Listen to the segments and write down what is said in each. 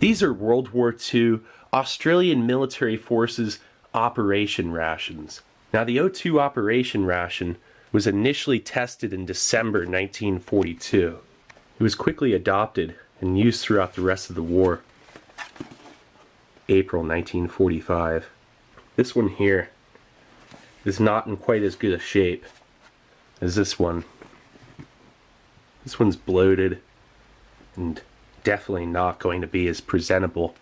These are World War II Australian military forces operation rations. Now the O2 operation ration was initially tested in December 1942. It was quickly adopted and used throughout the rest of the war. April 1945. This one here is not in quite as good a shape as this one. This one's bloated and definitely not going to be as presentable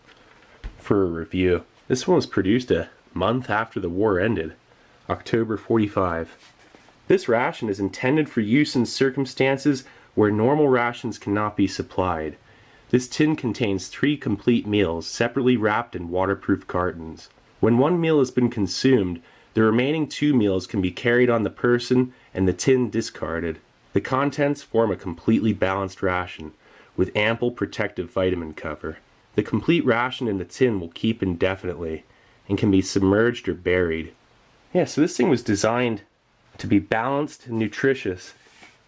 for a review. This one was produced a month after the war ended, October 45. This ration is intended for use in circumstances where normal rations cannot be supplied. This tin contains 3 complete meals separately wrapped in waterproof cartons. When one meal has been consumed, the remaining 2 meals can be carried on the person and the tin discarded. The contents form a completely balanced ration with ample protective vitamin cover. The complete ration in the tin will keep indefinitely and can be submerged or buried. Yeah, so this thing was designed to be balanced and nutritious,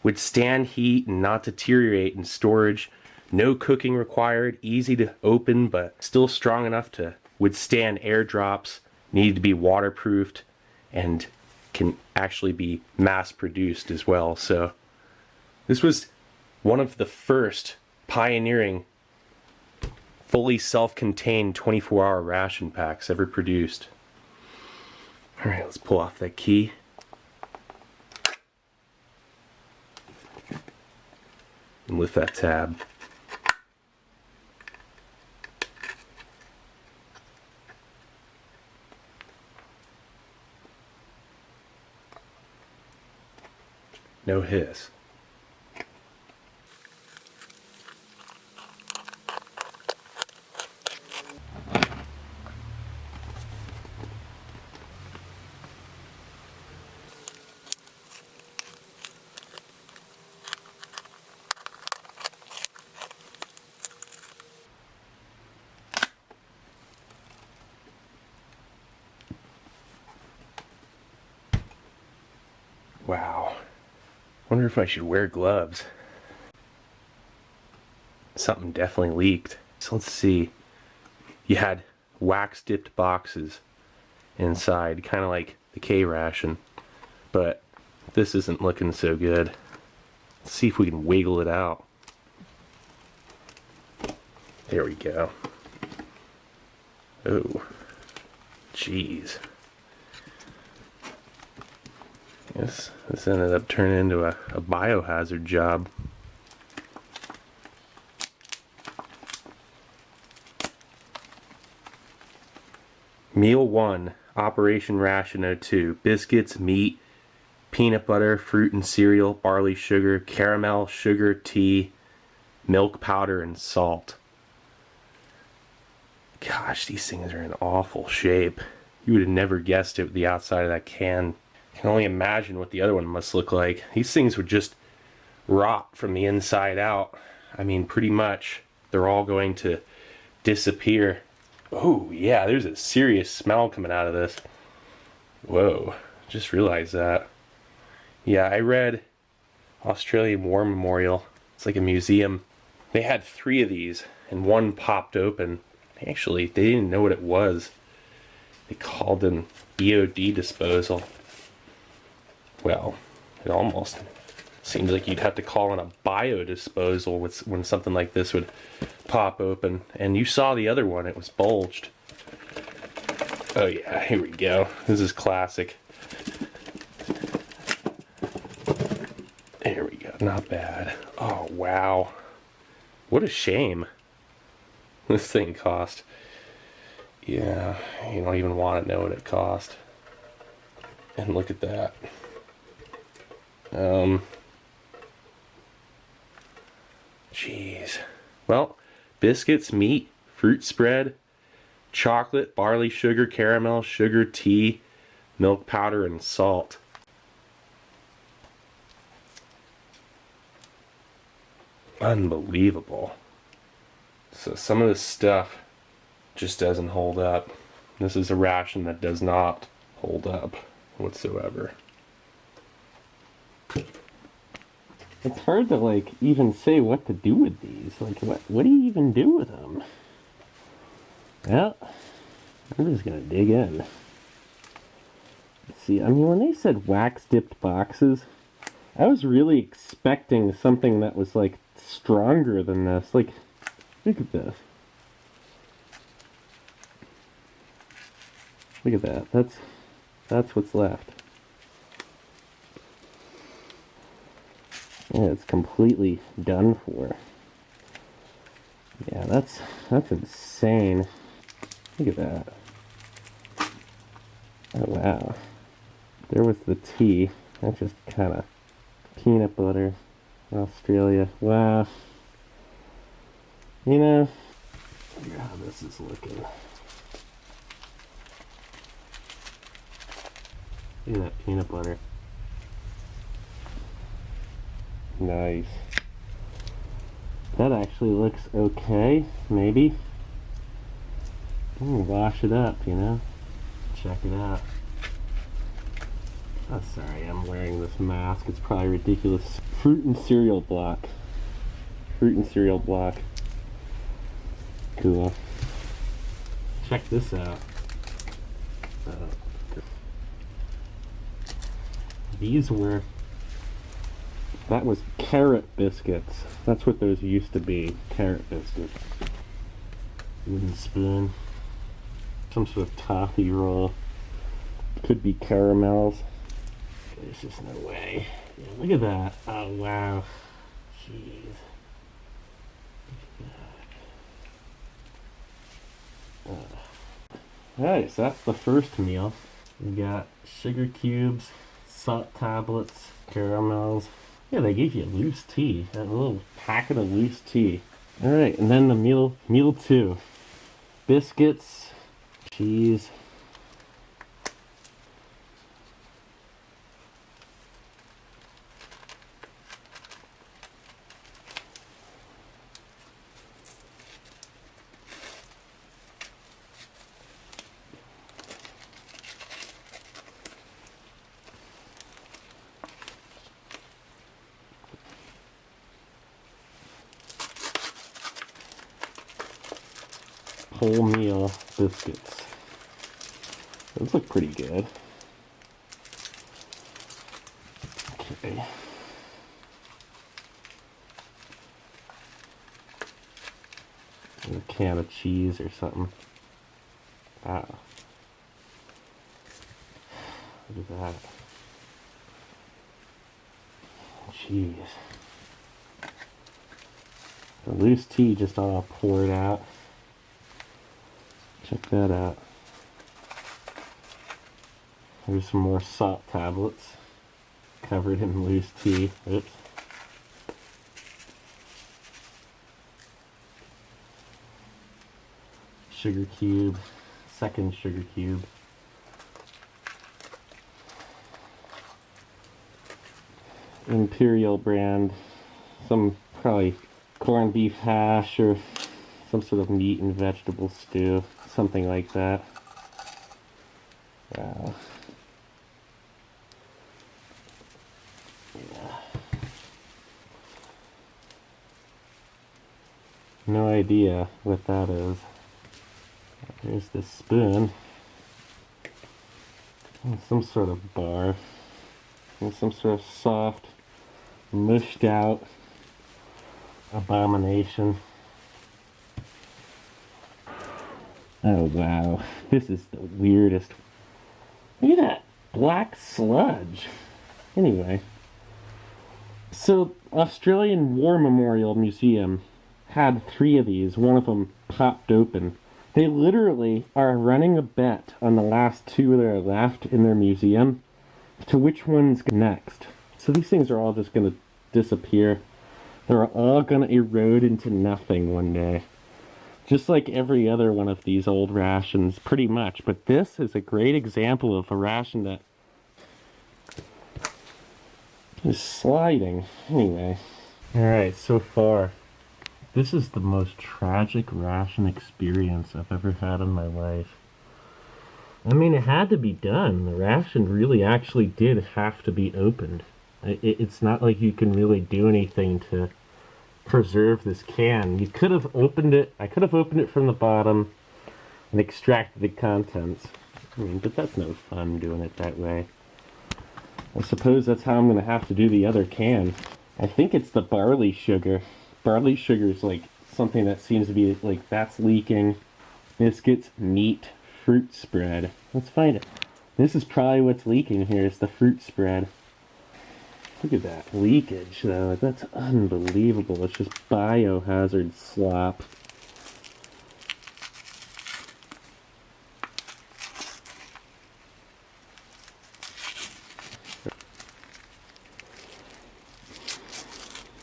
withstand heat and not deteriorate in storage, no cooking required, easy to open but still strong enough to withstand air drops, needed to be waterproofed, and can actually be mass produced as well. So this was one of the first pioneering fully self-contained 24-hour ration packs ever produced. Alright, let's pull off that key. And lift that tab. No hiss. Wow. Wonder if I should wear gloves. Something definitely leaked. So let's see. You had wax dipped boxes inside, kind of like the K ration, but this isn't looking so good. Let's see if we can wiggle it out. There we go. Oh, jeez. This ended up turning into a biohazard job. Meal 1, Operation Ration 02. Biscuits, meat, peanut butter, fruit and cereal, barley sugar, caramel, sugar, tea, milk powder, and salt. Gosh, these things are in awful shape. You would have never guessed it with the outside of that can. I can only imagine what the other one must look like. These things would just rot from the inside out. I mean, pretty much. They're all going to disappear. Oh, yeah, there's a serious smell coming out of this. Whoa, just realized that. Yeah, I read Australian War Memorial. It's like a museum. They had 3 of these, and one popped open. Actually, they didn't know what it was. They called an EOD disposal. Well, it almost seems like you'd have to call in a biodisposal when something like this would pop open. And you saw the other one, it was bulged. Oh yeah, here we go. This is classic. There we go, not bad. Oh wow. What a shame this thing cost. Yeah, you don't even want to know what it cost. And look at that. Jeez. Well, biscuits, meat, fruit spread, chocolate, barley sugar, caramel, sugar, tea, milk powder, and salt. Unbelievable. So some of this stuff just doesn't hold up. This is a ration that does not hold up whatsoever. It's hard to even say what to do with these. What do you even do with them? Well, I'm just gonna dig in. Let's see, I mean, when they said wax-dipped boxes, I was really expecting something that was, like, stronger than this. Like, look at this. Look at that. That's what's left. Yeah, it's completely done for. Yeah, that's insane. Look at that. Oh, wow. There was the tea. That's just kind of peanut butter. Australia. Wow. You know, look at how this is looking. Look at that peanut butter. Nice. That actually looks okay, maybe. Wash it up, you know? Check it out. Oh, sorry, I'm wearing this mask. It's probably ridiculous. Fruit and cereal block. Fruit and cereal block. Cool. Check this out. That was carrot biscuits. That's what those used to be. Carrot biscuits. Wooden spoon. Some sort of toffee roll. Could be caramels. There's just no way. Yeah, look at that. Oh, wow. Jeez. Alright, so that's the first meal. We got sugar cubes, salt tablets, caramels. Yeah, they gave you loose tea. A little packet of loose tea. Alright, and then the meal two. Biscuits, cheese. Wholemeal biscuits. Those look pretty good. Okay. And a can of cheese or something. Wow. Look at that. Jeez. The loose tea just all poured out. Check that out. There's some more salt tablets covered in loose tea. Oops. Sugar cube, second sugar cube. Imperial brand, some probably corned beef hash or some sort of meat and vegetable stew, something like that. Wow. Yeah. No idea what that is. There's this spoon. And some sort of bar. And some sort of soft, mushed out abomination. Oh wow, this is the weirdest. Look at that black sludge. Anyway, so Australian War Memorial Museum had 3 of these. One of them popped open. They literally are running a bet on the last 2 that are left in their museum to which one's next. So these things are all just going to disappear. They're all going to erode into nothing one day. Just like every other one of these old rations, pretty much. But this is a great example of a ration that is sliding. Anyway. Alright, so far, this is the most tragic ration experience I've ever had in my life. I mean, it had to be done. The ration really actually did have to be opened. It's not like you can really do anything to preserve this can. You could have opened it. I could have opened it from the bottom, and extract the contents. I mean, but that's no fun doing it that way. I suppose that's how I'm going to have to do the other can. I think it's the barley sugar. Barley sugar is like something that seems to be like that's leaking. Biscuits, meat, fruit spread. Let's find it. This is probably what's leaking here, is the fruit spread. Look at that leakage though. That's unbelievable. It's just biohazard slop.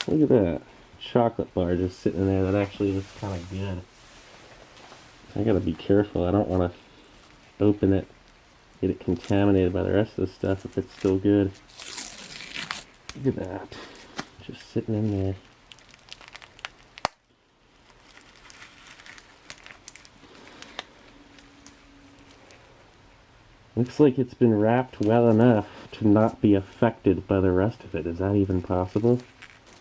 Look at that chocolate bar just sitting there that actually looks kind of good. I gotta be careful. I don't want to open it, get it contaminated by the rest of the stuff if it's still good. Look at that. Just sitting in there. Looks like it's been wrapped well enough to not be affected by the rest of it. Is that even possible?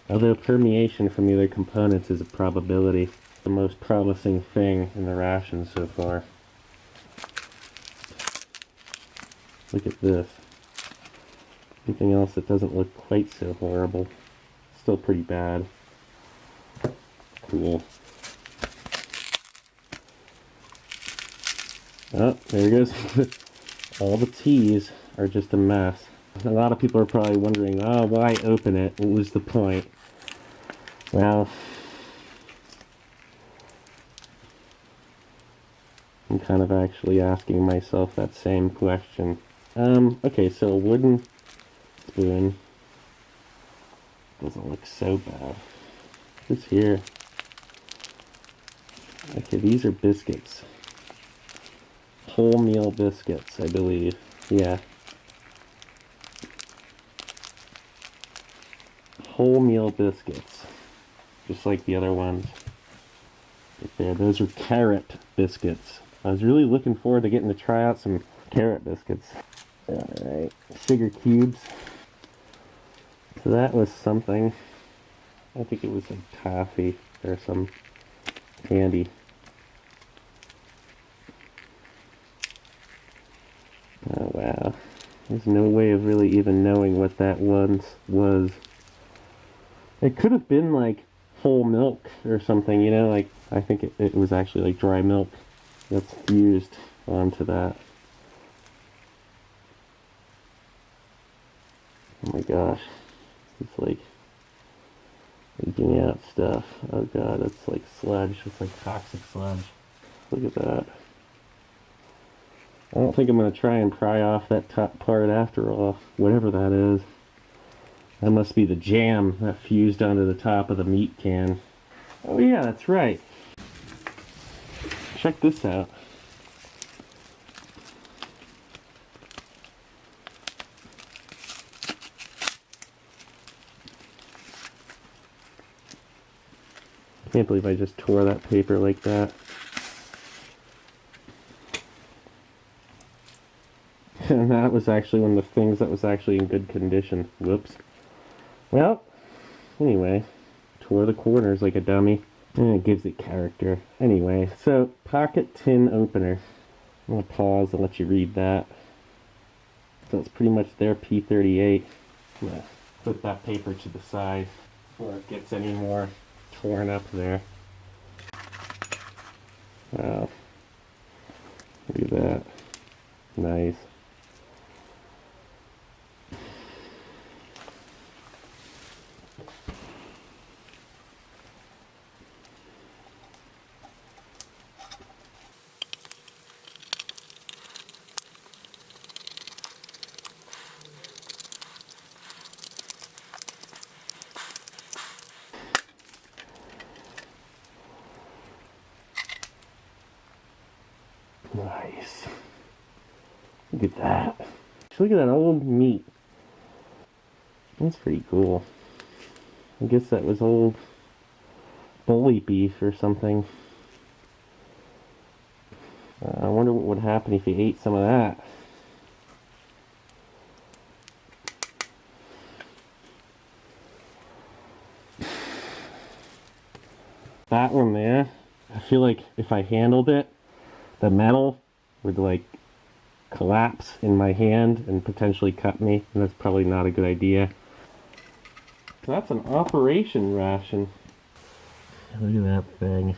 Although permeation from the other components is a probability. The most promising thing in the ration so far. Look at this. Anything else that doesn't look quite so horrible. Still pretty bad. Cool. Oh, there goes. All the T's are just a mess. A lot of people are probably wondering, oh, why open it? What was the point? Well, I'm kind of actually asking myself that same question. Okay, so a wooden spoon doesn't look so bad. This here. Okay, these are biscuits. Wholemeal biscuits, I believe. Yeah. Wholemeal biscuits. Just like the other ones. Right there. Those are carrot biscuits. I was really looking forward to getting to try out some carrot biscuits. Alright. Sugar cubes. So that was something. I think it was some toffee or some candy. Oh wow. There's no way of really even knowing what that once was. It could have been like whole milk or something, you know, like I think it was actually like dry milk that's fused onto that. Oh my gosh. It's like leaking out stuff. Oh god, it's like sludge. It's like toxic sludge. Look at that. I don't think I'm going to try and pry off that top part after all, whatever that is. That must be the jam that fused onto the top of the meat can. Oh yeah, that's right. Check this out. Can't believe I just tore that paper like that. And that was actually one of the things that was actually in good condition. Whoops. Well, anyway, tore the corners like a dummy. And it gives it character. Anyway, so pocket tin opener. I'm going to pause and let you read that. So it's pretty much their P38. I'm going to put that paper to the side before it gets any more torn up there. Wow. Look at that. Nice. Nice. Look at that. Look at that old meat. That's pretty cool. I guess that was old bully beef or something. I wonder what would happen if you ate some of that. That one there, I feel like if I handled it, the metal would like collapse in my hand and potentially cut me, and that's probably not a good idea. So that's an operation ration. Look at that thing.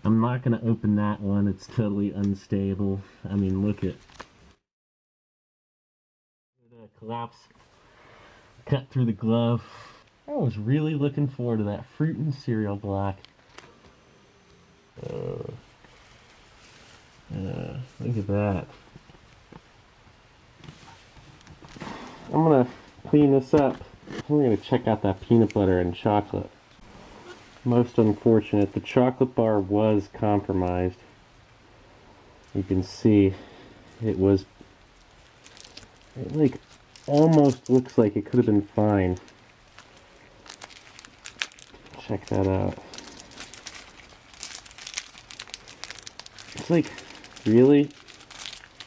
I'm not going to open that one, it's totally unstable. I mean, look at the collapse, cut through the glove. I was really looking forward to that fruit and cereal block. Look at that. I'm gonna clean this up. We're gonna check out that peanut butter and chocolate. Most unfortunate, the chocolate bar was compromised. You can see it like almost looks like it could have been fine. Check that out. It's like, really?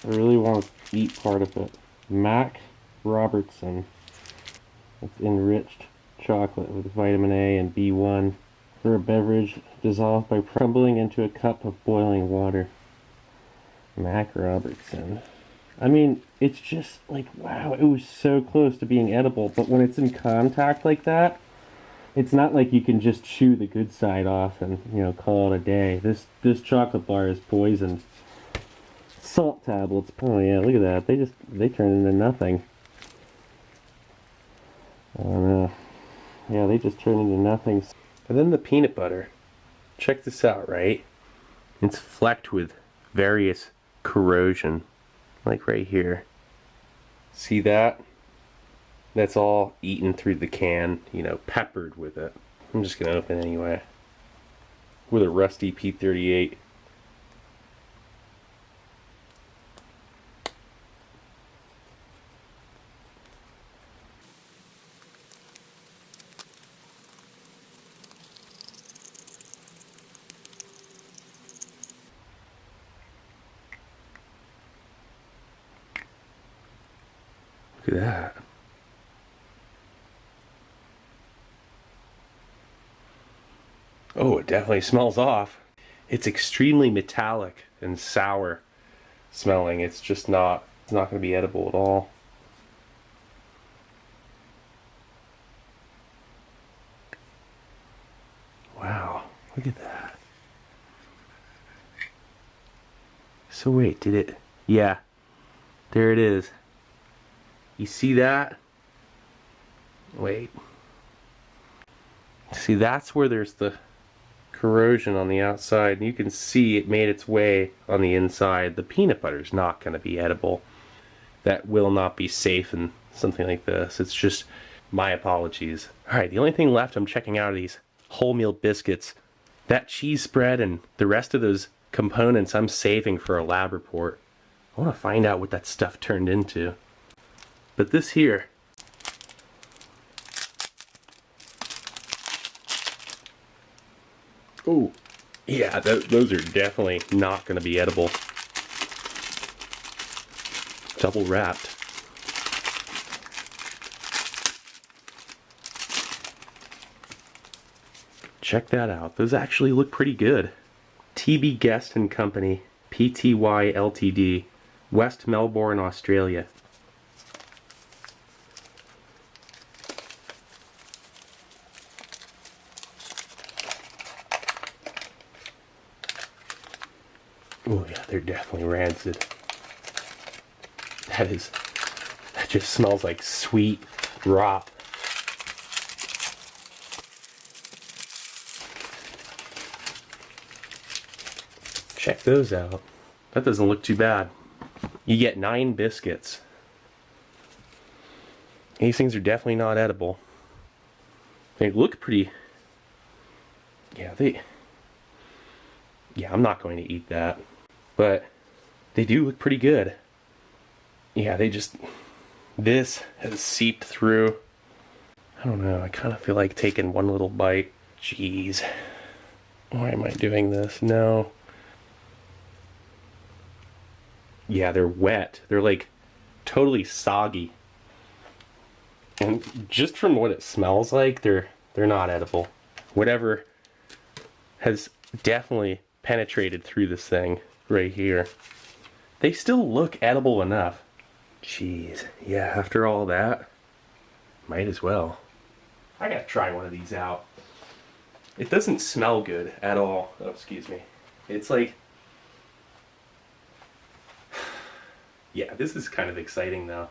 I really want to eat part of it. Mac Robertson. It's enriched chocolate with vitamin A and B1 for a beverage dissolved by crumbling into a cup of boiling water. Mac Robertson. I mean, it's just like, wow, it was so close to being edible, but when it's in contact like that, it's not like you can just chew the good side off and, you know, call it a day. This chocolate bar is poisoned. Salt tablets. Oh yeah, look at that. They turn into nothing. Oh no. Yeah, they just turn into nothing. And then the peanut butter. Check this out, right? It's flecked with various corrosion. Like right here. See that? That's all eaten through the can, you know, peppered with it. I'm just gonna open it anyway. With a rusty P38. Look at that. Oh, it definitely smells off. It's extremely metallic and sour smelling. It's just not, it's not going to be edible at all. Wow, look at that. So wait, did it? Yeah, there it is. You see that? Wait. See, that's where there's the corrosion on the outside, and you can see it made its way on the inside. The peanut butter's not going to be edible. That will not be safe in something like this. It's just my apologies. Alright, the only thing left I'm checking out are these wholemeal biscuits. That cheese spread and the rest of those components I'm saving for a lab report. I want to find out what that stuff turned into. But this here, oh, yeah, those are definitely not going to be edible. Double wrapped. Check that out. Those actually look pretty good. TB Guest and Company, Pty Ltd, West Melbourne, Australia. Oh yeah, they're definitely rancid. That just smells like sweet rot. Check those out. That doesn't look too bad. You get 9 biscuits. These things are definitely not edible. They look pretty... Yeah, I'm not going to eat that. But they do look pretty good. Yeah, this has seeped through. I don't know, I kind of feel like taking one little bite. Jeez. Why am I doing this? No. Yeah, they're wet. They're like totally soggy. And just from what it smells like, they're not edible. Whatever has definitely penetrated through this thing right here. They still look edible enough. Jeez, yeah, after all that, might as well. I gotta try one of these out. It doesn't smell good at all. Oh, excuse me. It's like, yeah, this is kind of exciting though.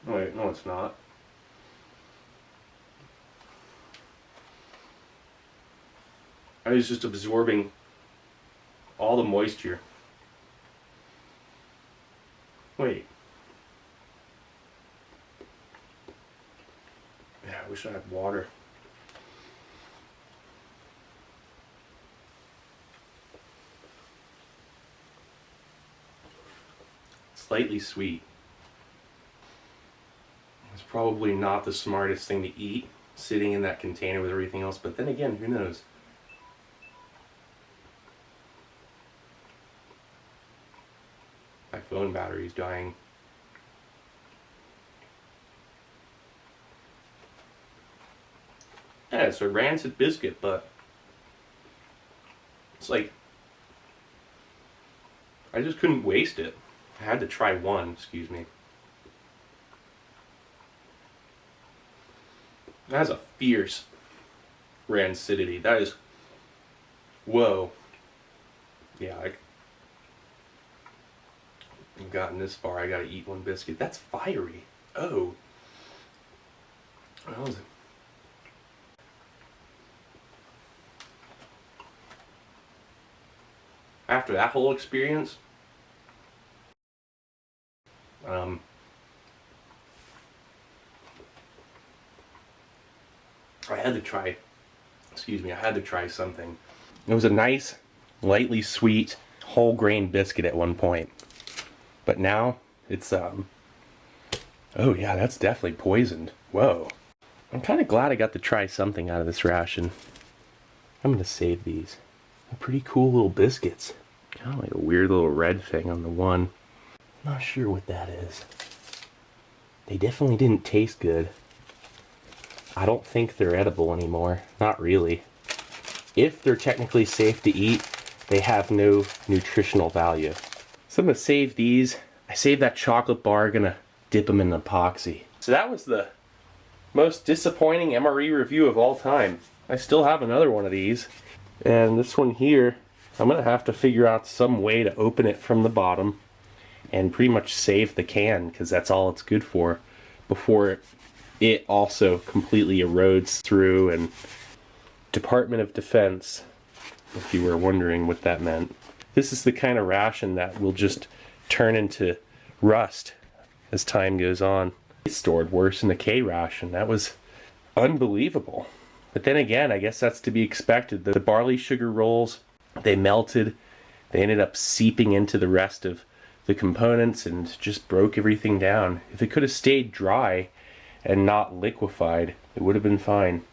Oh, wait, no, it's not. I was just absorbing all the moisture. Wait. Yeah, I wish I had water. Slightly sweet. It's probably not the smartest thing to eat, sitting in that container with everything else, but then again, who knows? My phone battery's dying. Yeah, it's a rancid biscuit, but it's like, I just couldn't waste it. I had to try one, excuse me. That has a fierce rancidity. That is, whoa. Yeah, I've gotten this far, I gotta eat one biscuit. That's fiery. Oh. What was it? After that whole experience, I had to try, I had to try something. It was a nice, lightly sweet, whole grain biscuit at one point. But now, it's, oh yeah, that's definitely poisoned. Whoa. I'm kind of glad I got to try something out of this ration. I'm going to save these. They're pretty cool little biscuits. Kind of like a weird little red thing on the one. Not sure what that is. They definitely didn't taste good. I don't think they're edible anymore. Not really. If they're technically safe to eat, they have no nutritional value. So I'm going to save these. I saved that chocolate bar, gonna dip them in epoxy. So that was the most disappointing MRE review of all time. I still have another one of these. And this one here, I'm going to have to figure out some way to open it from the bottom and pretty much save the can, because that's all it's good for, before it also completely erodes through. And Department of Defense, if you were wondering what that meant. This is the kind of ration that will just turn into rust as time goes on. It's stored worse than a K ration. That was unbelievable. But then again, I guess that's to be expected. The barley sugar rolls, they melted. They ended up seeping into the rest of the components and just broke everything down. If it could have stayed dry and not liquefied, it would have been fine.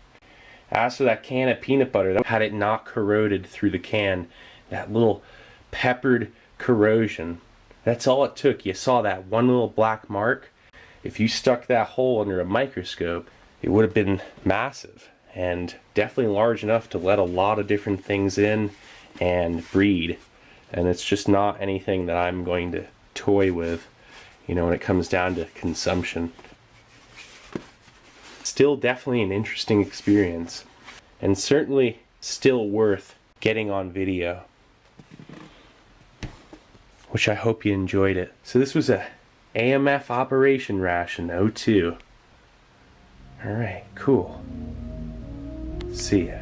As for that can of peanut butter, had it not corroded through the can, that little peppered corrosion, that's all it took. You saw that one little black mark. If you stuck that hole under a microscope, it would have been massive and definitely large enough to let a lot of different things in and breed. And it's just not anything that I'm going to toy with, you know, when it comes down to consumption. Still definitely an interesting experience, and certainly still worth getting on video, which I hope you enjoyed it. So this was a AMF Operation Ration 02. Alright, cool. See ya.